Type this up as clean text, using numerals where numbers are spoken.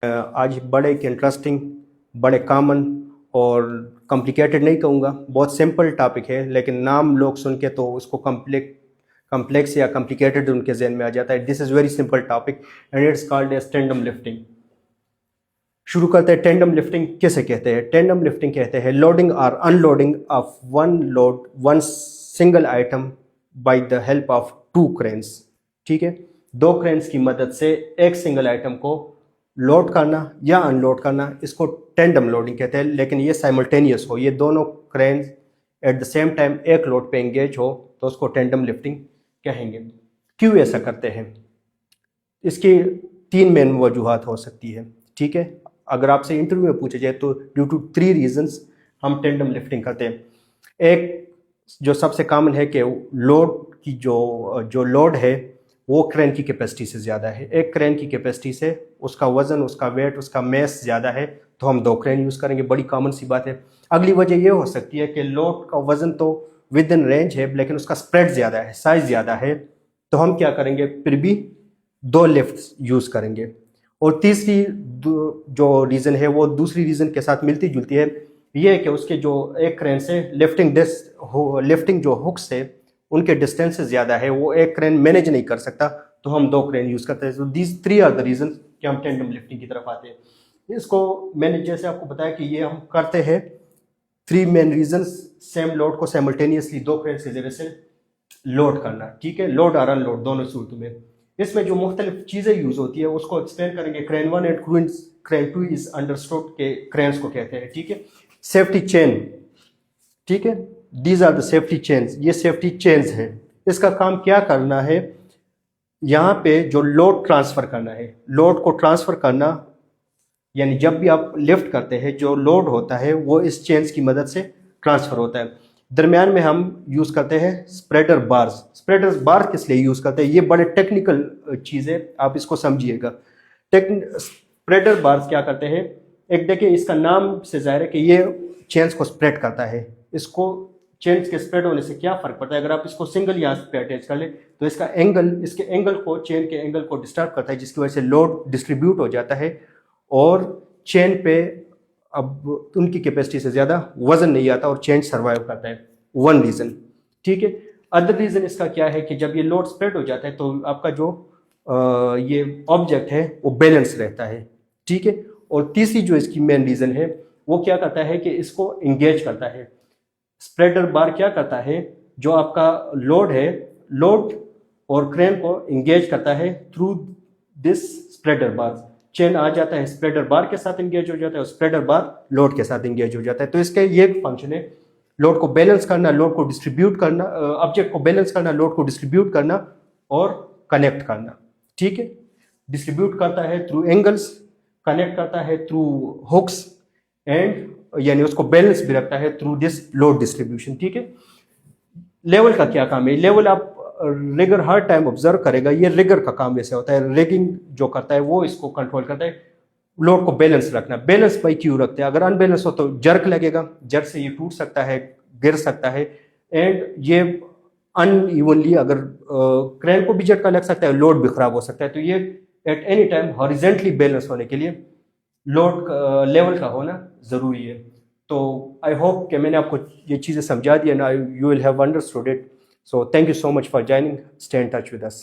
आज बड़े एक इंटरेस्टिंग, बड़े कॉमन और कॉम्प्लिकेटेड नहीं कहूँगा, बहुत सिंपल टॉपिक है, लेकिन नाम लोग सुन के तो उसको कम्प्लेक्स या कॉम्प्लिकेटेड उनके जहन में आ जाता है। This is very simple topic and it's called as tandem lifting. शुरू करते हैं। टेंडम लिफ्टिंग किसे कहते हैं? टेंडम लिफ्टिंग कहते हैं लोडिंग और unloading of one single item by the help of two cranes. ठीक है, दो क्रेन्स की मदद से एक सिंगल आइटम को लोड करना या अनलोड करना, इसको टेंडम लोडिंग कहते हैं। लेकिन ये साइमल्टेनियस हो, ये दोनों cranes at the same time एक लोड पे एंगेज हो तो उसको टेंडम लिफ्टिंग कहेंगे। क्यों ऐसा करते हैं? इसकी तीन मेन वजूहात हो सकती है। ठीक है, अगर आपसे इंटरव्यू में पूछा जाए तो ड्यू टू 3 रीजंस हम टेंडम लिफ्टिंग करते हैं। एक जो सबसे कॉमन है कि लोड की जो लोड है वो क्रेन की कैपेसिटी से ज़्यादा है। एक क्रेन की कैपेसिटी से उसका वज़न, उसका वेट, उसका मैस ज़्यादा है तो हम दो क्रेन यूज़ करेंगे, बड़ी कॉमन सी बात है। अगली वजह ये हो सकती है कि लोड का वज़न तो विद इन रेंज है लेकिन उसका स्प्रेड ज़्यादा है, साइज़ ज़्यादा है, तो हम क्या करेंगे, फिर भी दो लिफ्ट यूज़ करेंगे। और तीसरी जो रीज़न है वो दूसरी रीज़न के साथ मिलती जुलती है, ये है कि उसके जो एक क्रेन से लिफ्टिंग जो हुक्स है उनके डिस्टेंस से ज़्यादा है, वो एक क्रेन मैनेज नहीं कर सकता, तो हम दो क्रेन यूज़ करते हैं। तो दीज 3 आर द रीज़न कि हम टेंडम लिफ्टिंग की तरफ आते हैं। इसको मैंने जैसे आपको बताया कि ये हम करते हैं 3 मेन रीजन। सेम लोड को साइमल्टेनियसली दो क्रेन के जरिए से लोड करना। ठीक है, लोड और अनलोड दोनों सूरतों में। इसमें जो मुख्तलिफ चीज़ें यूज़ होती है उसको एक्सप्लेन करेंगे। Crane 1 and crane 2 is understood के क्रेन्स को कहते हैं। ठीक है, सेफ्टी चेन। ठीक है, these are the safety chains, ये सेफ्टी चेन्स हैं। इसका काम क्या करना है, यहाँ पे जो लोड ट्रांसफ़र करना है, लोड को ट्रांसफ़र करना, यानी जब भी आप लिफ्ट करते हैं जो लोड होता है वो इस चेन्स की मदद से ट्रांसफ़र होता है। दरमियान में हम यूज़ करते हैं स्प्रेडर बार्स। स्प्रेडर बार किस लिए यूज़ करते हैं, ये बड़े टेक्निकल चीज़ है, आप इसको समझिएगा। स्प्रेडर बार्स क्या करते हैं, एक देखिए इसका नाम से जाहिर है कि ये चेन्स को स्प्रेड करता है। इसको चेन्स के स्प्रेड होने से क्या फ़र्क पड़ता है, अगर आप इसको सिंगल यहाँ पे अटैच कर ले तो इसका एंगल, इसके एंगल को, चेन के एंगल को डिस्टर्ब करता है, जिसकी वजह से लोड डिस्ट्रीब्यूट हो जाता है और चेन पे अब उनकी कैपेसिटी से ज़्यादा वज़न नहीं आता और चेन सर्वाइव करता है। One reason. ठीक है, अदर रीज़न इसका क्या है कि जब ये लोड स्प्रेड हो जाता है तो आपका जो ये ऑब्जेक्ट है वो बैलेंस रहता है। ठीक है, और तीसरी जो इसकी मेन रीज़न है वो क्या करता है कि इसको इंगेज करता है। स्प्रेडर बार क्या करता है, जो आपका लोड है, लोड और क्रेन को इंगेज करता है through this spreader bar. Chain आ जाता है, स्प्रेडर बार के साथ इंगेज हो जाता है और स्प्रेडर बार लोड के साथ इंगेज हो जाता है। तो इसका ये फंक्शन है, लोड को बैलेंस करना, लोड को डिस्ट्रीब्यूट करना, ऑब्जेक्ट को बैलेंस करना, लोड को डिस्ट्रीब्यूट करना और कनेक्ट करना। ठीक है, डिस्ट्रीब्यूट करता है थ्रू एंगल्स, कनेक्ट करता है थ्रू हुक्स एंड यानी उसको बैलेंस भी रखता है थ्रू दिस लोड डिस्ट्रीब्यूशन। ठीक है, लेवल का क्या काम है, लेवल आप रिगर हर टाइम ऑब्जर्व करेगा, ये रिगर का काम वैसे होता है। रिगिंग जो करता है वो इसको कंट्रोल करता है, लोड को बैलेंस रखना। बैलेंस भाई क्यों रखते हैं, अगर अनबैलेंस हो तो जर्क लगेगा, जर्क से ये टूट सकता है, गिर सकता है एंड ये अनइवनली अगर क्रेन को भी झटका लग सकता है, लोड भी खराब हो सकता है। तो ये at any time horizontally balance होने के लिए लोड लेवल का होना ज़रूरी है। तो आई होप कि मैंने आपको ये चीज़ें समझा दी and you will have understood it. So thank you so much for joining, stay in touch with us.